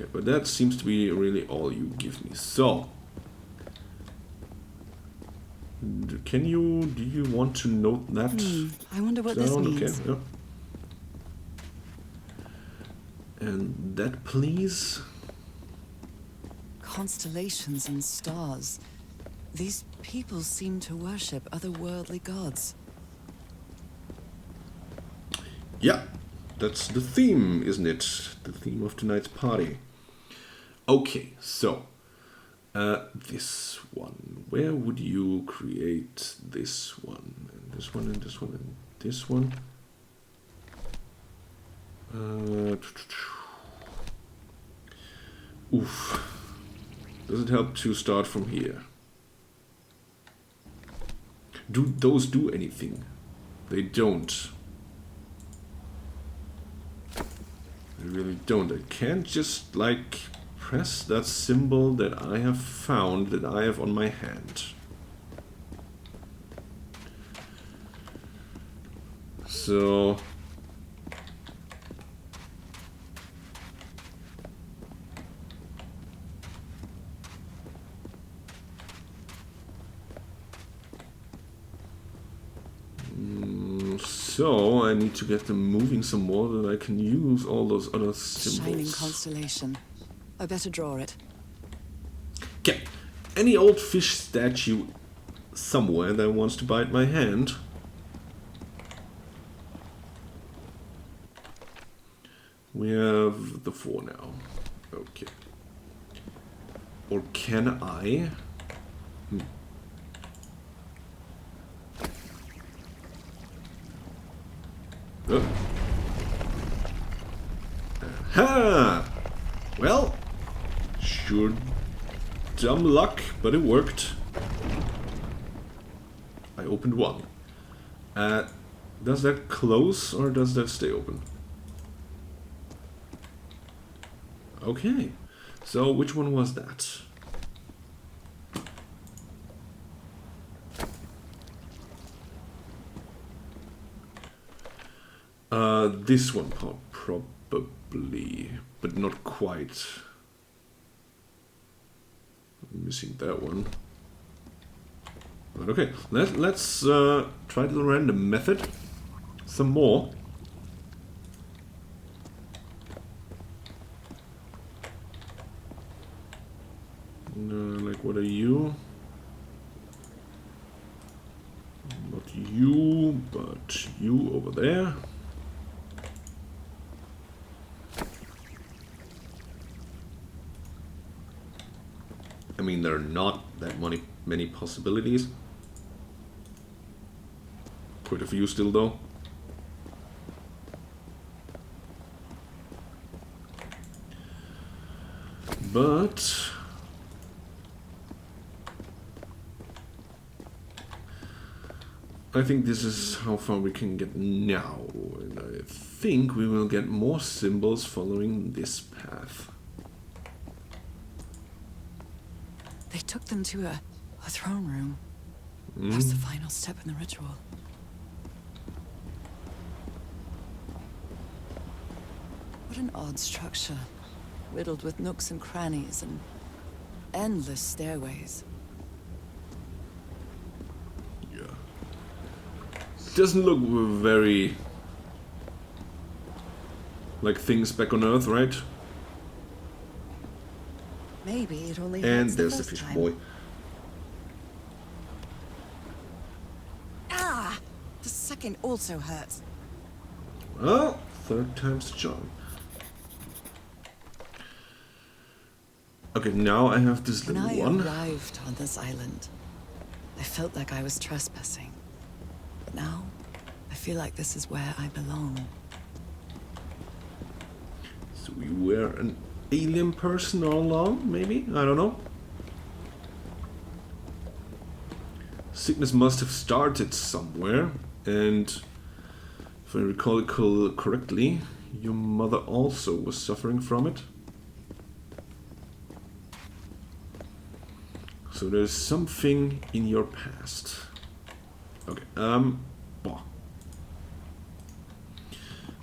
Okay, but that seems to be really all you give me. So, do you want to note that? I wonder what this means. Okay, yeah. And that, please. Constellations and stars. These people seem to worship otherworldly gods. Yeah, that's the theme, isn't it? The theme of tonight's party. Okay, so this one. Where would you create this one? And this one, and this one, and this one. Oof. Does it help to start from here? Do those do anything? They don't. They really don't. I can't just, like, press that symbol that I have found, that I have on my hand. So... So, I need to get them moving some more so that I can use all those other symbols. Shining constellation. I better draw it. Okay. Any old fish statue somewhere that wants to bite my hand. We have the 4 now. Okay. Or can I? Oh. Aha! Well, sure dumb luck, but it worked. I opened one. Does that close or does that stay open? Okay, so which one was that? This one probably, but not quite. I'm missing that one. But okay, let's try the random method some more. Like, what are you? Not you, but you over there. I mean, there are not that many possibilities. Quite a few still, though. But I think this is how far we can get now, and I think we will get more symbols following this path. They took them to a throne room. That was the final step in the ritual. What an odd structure, riddled with nooks and crannies and endless stairways. Yeah. Doesn't look very like things back on Earth, right? Maybe it only And hurts there's the first fish time. boy. Ah! The second also hurts. Well, 3rd time's the charm. Okay, now I have this When little I one. arrived on this island, I felt like I was trespassing. But now, I feel like this is where I belong. So you were an alien person all along, maybe? I don't know. Sickness must have started somewhere, and if I recall it correctly, your mother also was suffering from it. So there's something in your past. Okay, well.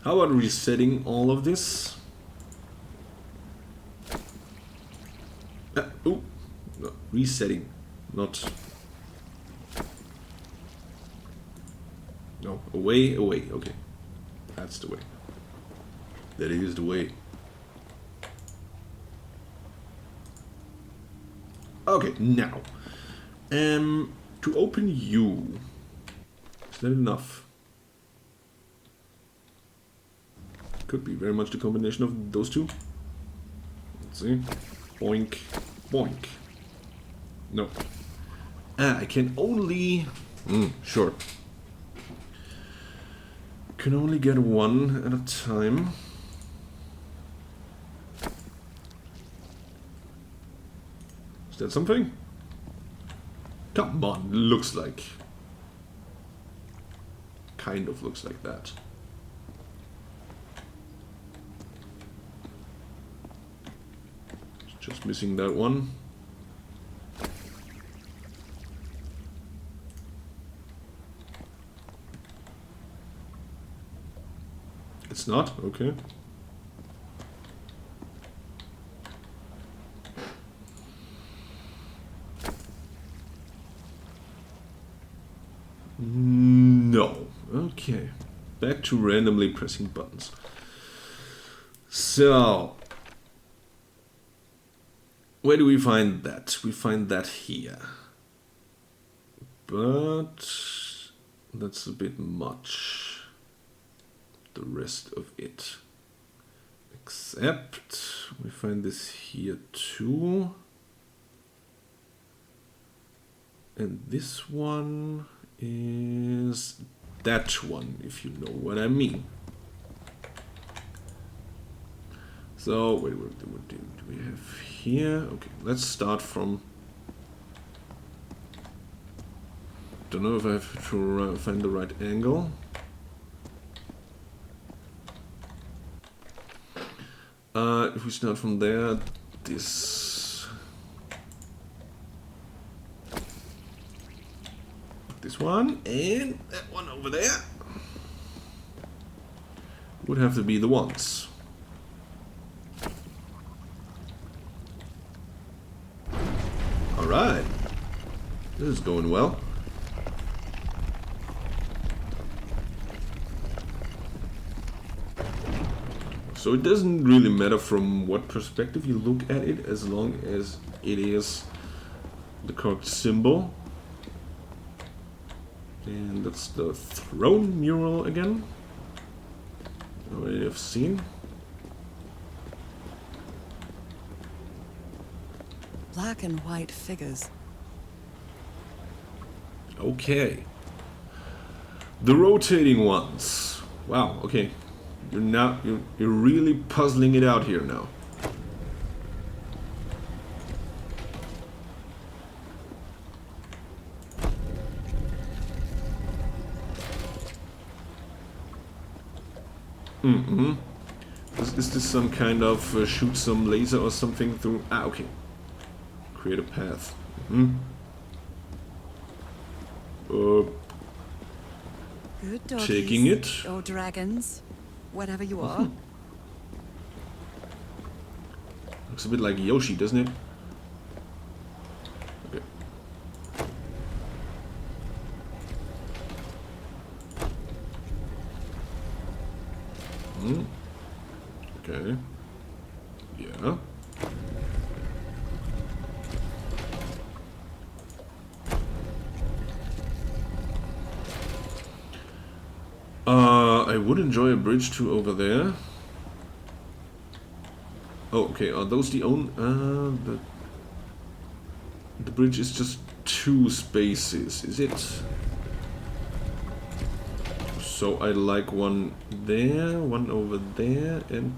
How about resetting all of this? Oh, no, resetting, not. No, away, away. Okay, that's the way. That is the way. Okay, now, to open you, is that enough? Could be very much the combination of those two. Let's see. Boink, boink. No. I can only. Sure. Can only get one at a time. Is that something? Come on, looks like. Kind of looks like that. Just missing that one. It's not? Okay. No. Okay. Back to randomly pressing buttons. So, where do we find that? We find that here. But that's a bit much. The rest of it. Except we find this here too. And this one is that one, if you know what I mean. So, wait, what do we have here? Okay, let's start from... Don't know if I have to find the right angle. If we start from there, this one and that one over there would have to be the ones. All right, this is going well. So it doesn't really matter from what perspective you look at it, as long as it is the correct symbol. And that's the throne mural again. Already have seen. Black and white figures. Okay. The rotating ones. Wow, okay. You're really puzzling it out here now. Is this some kind of shoot some laser or something through? Ah, okay. Create a path. Good doggies, Taking it. or dragons, whatever you are. Looks a bit like Yoshi, doesn't it? Okay. Okay. Yeah. I would enjoy a bridge too over there. Oh, okay. Are those the own? The bridge is just 2 spaces, is it? So I like one there, one over there, and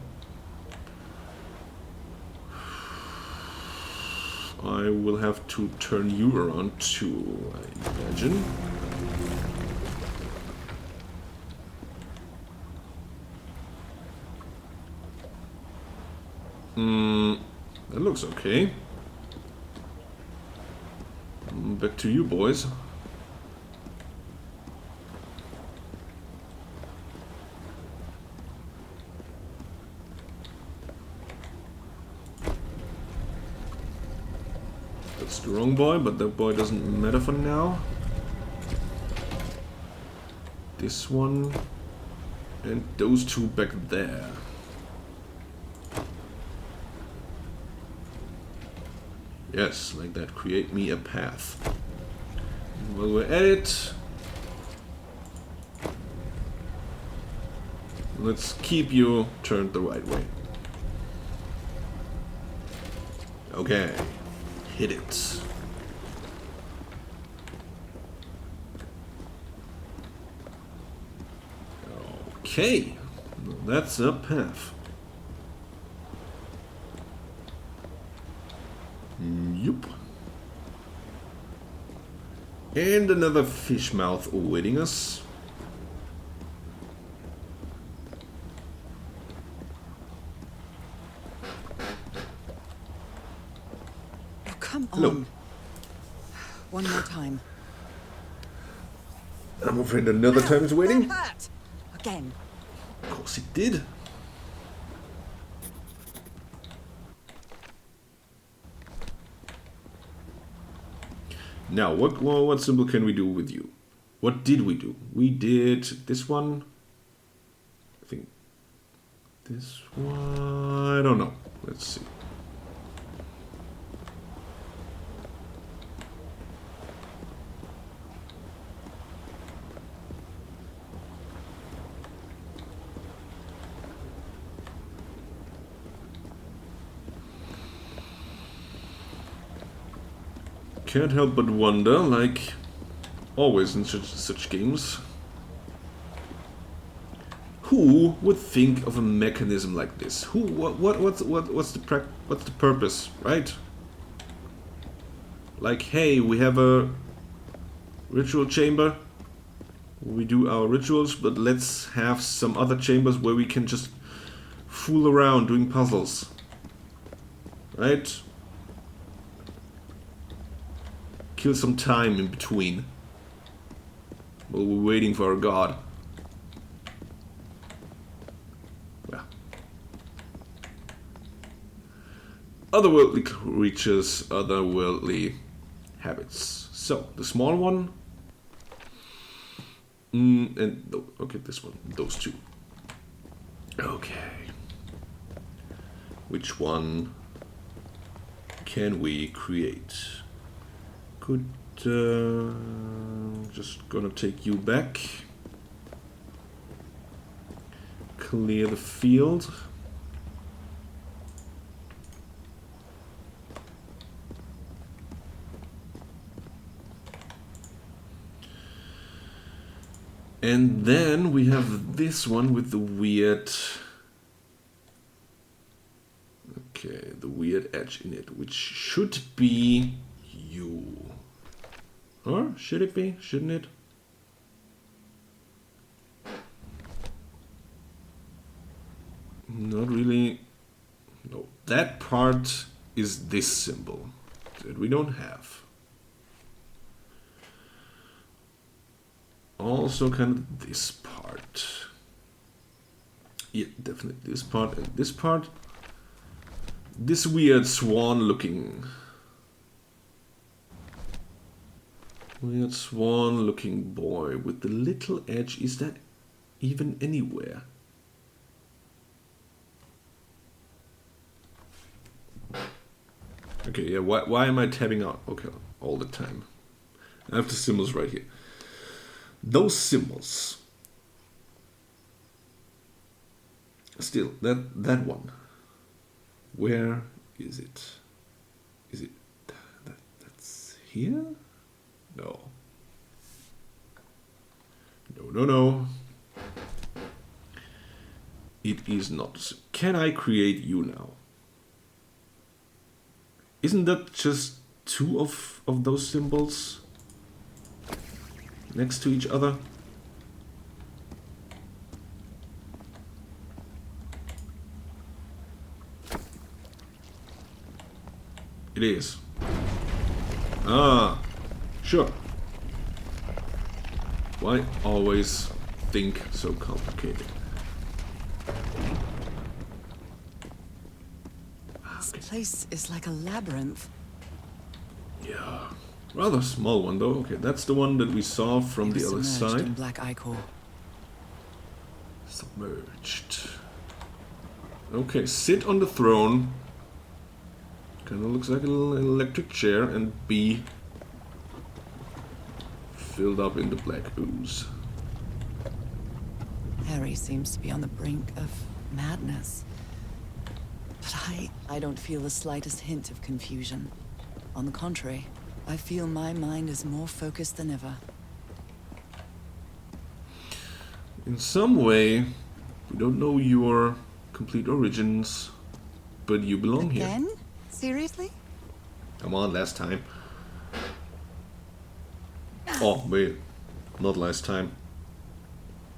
I will have to turn you around too, I imagine. That looks okay. Back to you, boys. That's the wrong boy, but that boy doesn't matter for now. This one. And those two back there. Yes, like that. Create me a path. And while we're at it, let's keep you turned the right way. Okay. Hit it. Okay. That's a path. Yup. And another fish mouth awaiting us. Oh, come on. Hello. One more time. I'm afraid another time is waiting. That hurt. Again. Of course it did. Now, what symbol can we do with you? What did we do? We did this one. I think this one. I don't know. Let's see. Can't help but wonder, like always in such games, who would think of a mechanism like this? Who? What's the purpose, right? Like, hey, we have a ritual chamber. We do our rituals, but let's have some other chambers where we can just fool around doing puzzles, right? Kill some time in between while we're waiting for our god. Yeah. Otherworldly creatures, otherworldly habits. So, the small one. Okay, this one. Those two. Okay. Which one can we create? Could just gonna take you back. Clear the field. And then we have this one with the weird... Okay, the weird edge in it, which should be you. Or should it be? Shouldn't it? Not really. No, that part is this symbol that we don't have. Also kind of this part. Yeah, definitely this part and this part. This weird swan looking boy with the little edge. Is that even anywhere? Okay, yeah, why am I tabbing out? Okay, all the time. I have the symbols right here. Those symbols. Still, that one. Where is it? Is it that's here? No. No. It is not. Can I create you now? Isn't that just two of those symbols next to each other? It is. Ah, sure. Why always think so complicated? This place is like a labyrinth. Yeah, rather small one though. Okay, that's the one that we saw from It the was other submerged in side. black ichor. Submerged. Okay, sit on the throne. Kinda looks like an electric chair, and be filled up in the black ooze. Harry seems to be on the brink of madness. But I don't feel the slightest hint of confusion. On the contrary, I feel my mind is more focused than ever. In some way, we don't know your complete origins, but you belong here. Again? Seriously? Come on, last time. Oh, wait. Not last time.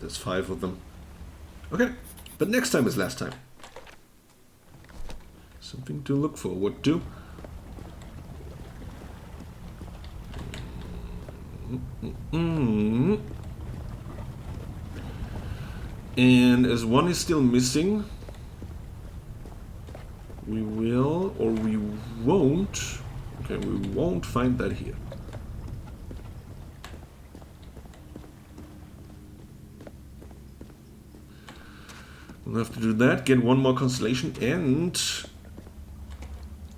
There's 5 of them. Okay, but next time is last time. Something to look forward to. And as one is still missing, we will, or we won't. Okay, we won't find that here. We'll have to do that, get one more constellation, and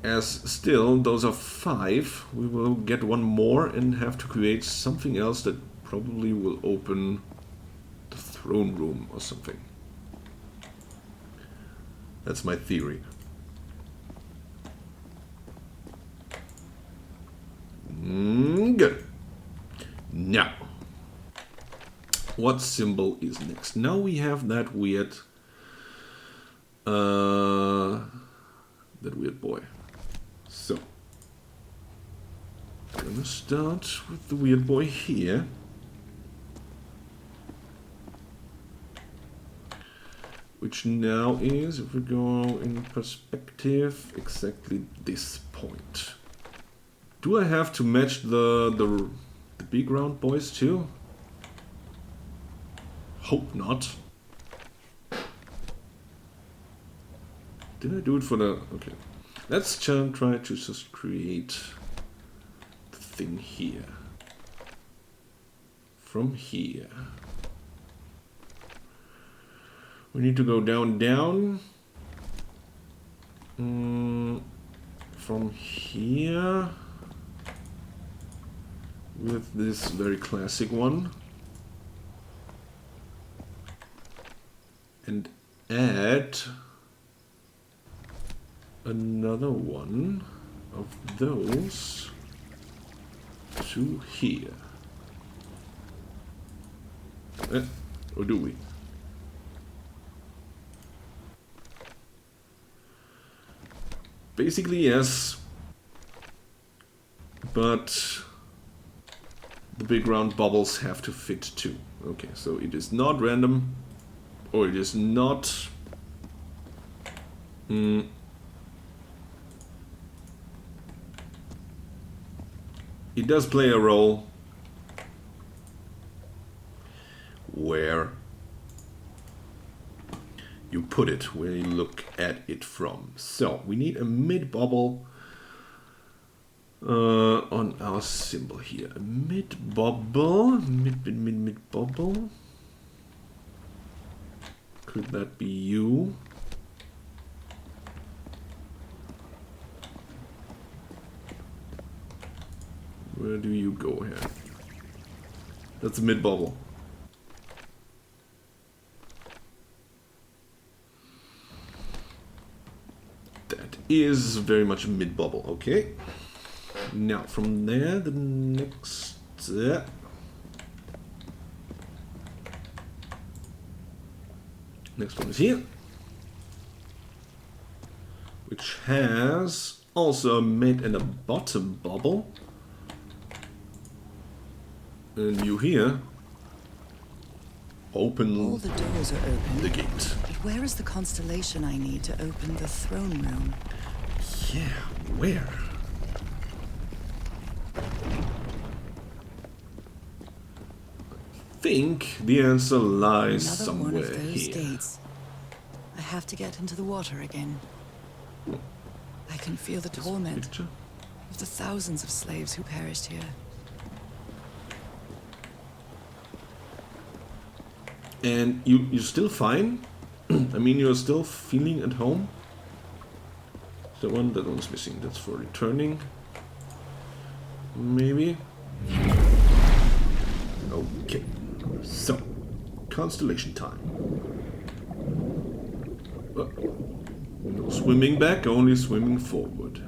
as still those are 5, we will get one more and have to create something else that probably will open the throne room or something. That's my theory. Good. Now, what symbol is next? Now we have that weird boy. So, gonna start with the weird boy here. Which now is, if we go in perspective, exactly this point. Do I have to match the big round boys too? Hope not. Did I do it for the... Okay. Let's try to just create the thing here. From here. We need to go down, down. From here. With this very classic one. And add another one of those to here. Or do we? Basically, yes. But the big round bubbles have to fit too. Okay, so it is not random. Or it is not... It does play a role where you put it, where you look at it from. So we need a mid bubble on our symbol here. A mid bubble, mid bubble. Could that be you? Where do you go here? That's a mid bubble. That is very much a mid bubble. Okay. Now from there, the next. Next one is here, which has also a mid and a bottom bubble. And you here open All the doors are open. the gate. But where is the constellation I need to open the throne room? Yeah, where? I think the answer lies Another somewhere one of those here. gates. I have to get into the water again. I can feel the torment. Picture? of the thousands of slaves who perished here. And you're still fine? I mean, you're still feeling at home? That one's missing. That's for returning. Maybe. Okay. So, constellation time. No swimming back, only swimming forward.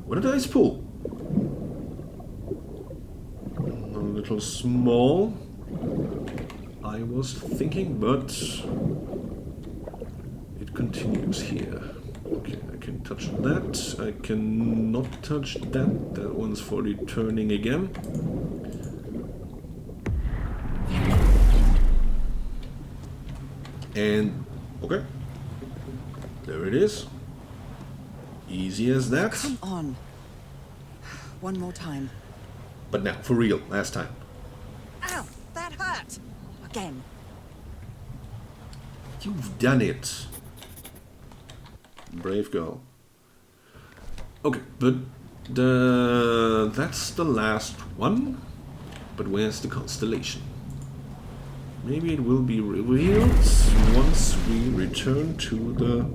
What did I pull? A little small, I was thinking, but it continues here. Okay, I can touch that. I cannot touch that. That one's for returning again. And, okay. There it is. Easy as that. Come on. One more time. But now, for real, last time. Ow! That hurt! Again. You've done it. Brave girl. Okay, but that's the last one. But where's the constellation? Maybe it will be revealed once we return to the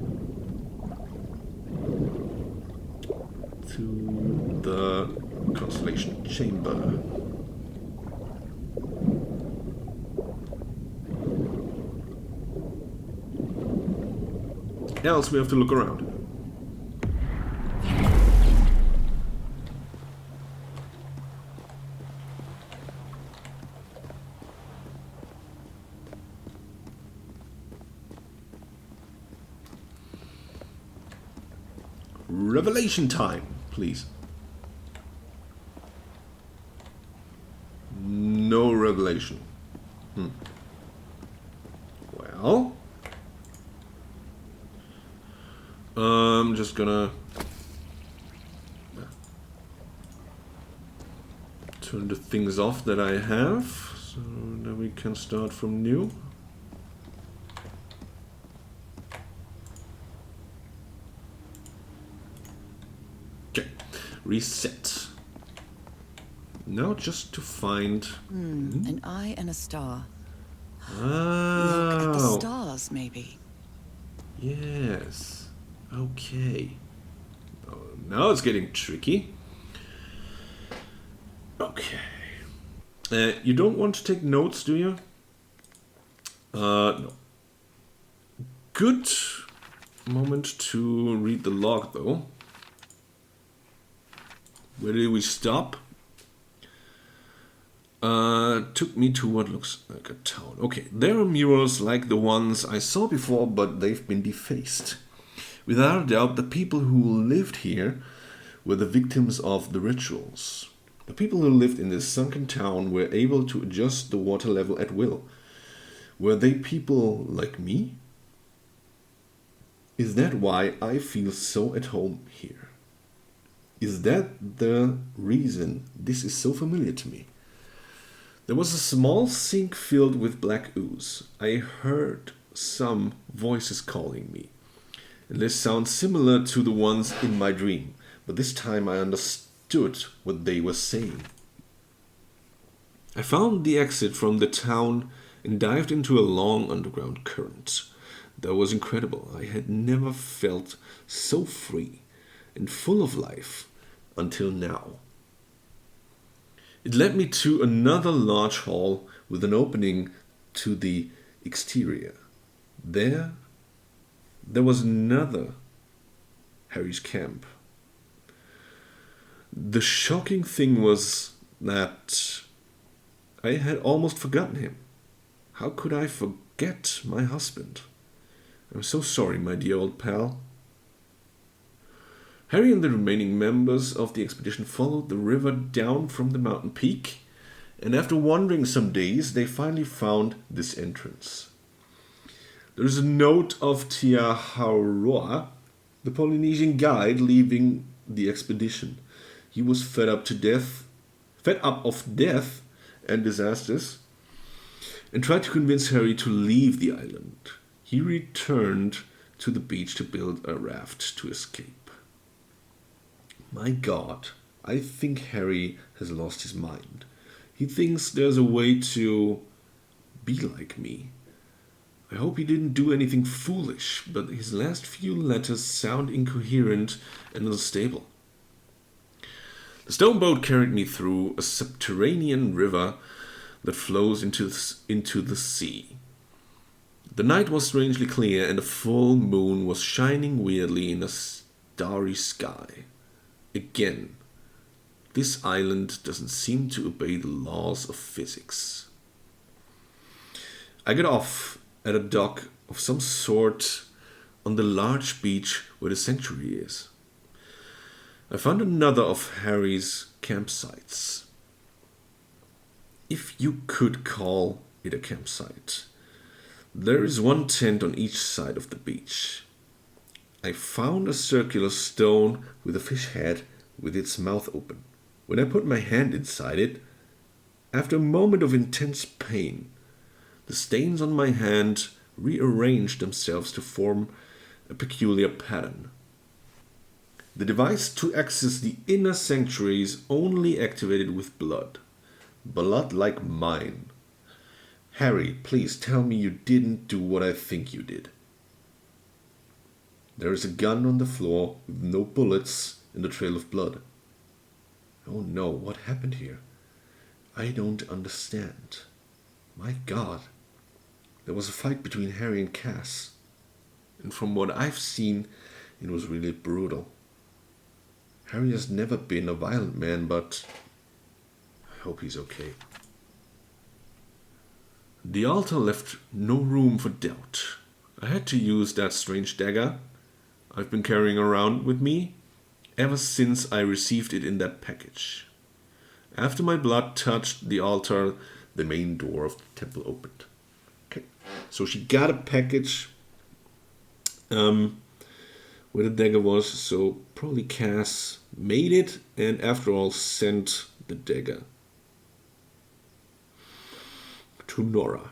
constellation chamber. Else we have to look around. Revelation time, please. No revelation. Well, I'm just gonna turn the things off that I have so that we can start from new. Okay, reset. Now just to find An eye and a star. Oh. Look at the stars, maybe. Yes. Okay. Oh, now it's getting tricky. Okay. You don't want to take notes, do you? No. Good moment to read the log, though. Where did we stop? Took me to what looks like a town. Okay, there are murals like the ones I saw before, but they've been defaced. Without a doubt, the people who lived here were the victims of the rituals. The people who lived in this sunken town were able to adjust the water level at will. Were they people like me? Is that why I feel so at home here? Is that the reason this is so familiar to me? There was a small sink filled with black ooze. I heard some voices calling me. And this sounds similar to the ones in my dream, but this time I understood what they were saying. I found the exit from the town and dived into a long underground current. That was incredible. I had never felt so free and full of life until now. It led me to another large hall with an opening to the exterior. There was another Harry's camp. The shocking thing was that I had almost forgotten him. How could I forget my husband? I'm so sorry, my dear old pal. Harry and the remaining members of the expedition followed the river down from the mountain peak, and after wandering some days, they finally found this entrance. There is a note of Roah, the Polynesian guide leaving the expedition. He was fed up of death and disasters, and tried to convince Harry to leave the island. He returned to the beach to build a raft to escape. My God, I think Harry has lost his mind. He thinks there's a way to be like me. I hope he didn't do anything foolish, but his last few letters sound incoherent and unstable. The stone boat carried me through a subterranean river that flows into the sea. The night was strangely clear, and the full moon was shining weirdly in a starry sky. Again, this island doesn't seem to obey the laws of physics. I get off at a dock of some sort on the large beach where the sanctuary is. I found another of Harry's campsites, if you could call it a campsite. There is one tent on each side of the beach. I found a circular stone with a fish head with its mouth open. When I put my hand inside it, after a moment of intense pain, the stains on my hand rearranged themselves to form a peculiar pattern. The device to access the inner sanctuary is only activated with blood. Blood like mine. Harry, please tell me you didn't do what I think you did. There is a gun on the floor with no bullets and a trail of blood. Oh no, what happened here? I don't understand. My God. There was a fight between Harry and Cass. And from what I've seen, it was really brutal. Harry has never been a violent man, but I hope he's okay. The altar left no room for doubt. I had to use that strange dagger I've been carrying around with me ever since I received it in that package. After my blood touched the altar, the main door of the temple opened. Okay, so she got a package where the dagger was, so probably Cass made it and after all sent the dagger to Norah.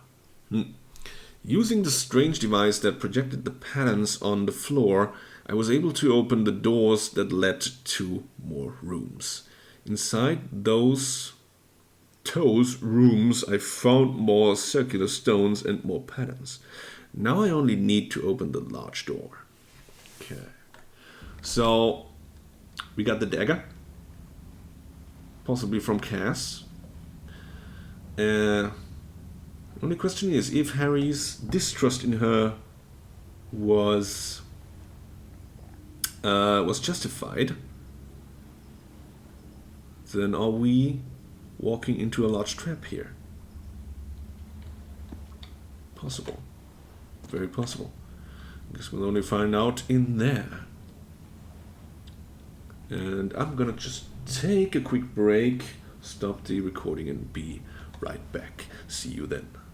Using the strange device that projected the patterns on the floor, I was able to open the doors that led to more rooms. Inside those rooms, I found more circular stones and more patterns. Now I only need to open the large door. Okay. So, we got the dagger. Possibly from Cass. The only question is if Harry's distrust in her was justified, then are we walking into a large trap here? Possible. Very possible. I guess we'll only find out in there. And I'm gonna just take a quick break, stop the recording and be right back. See you then.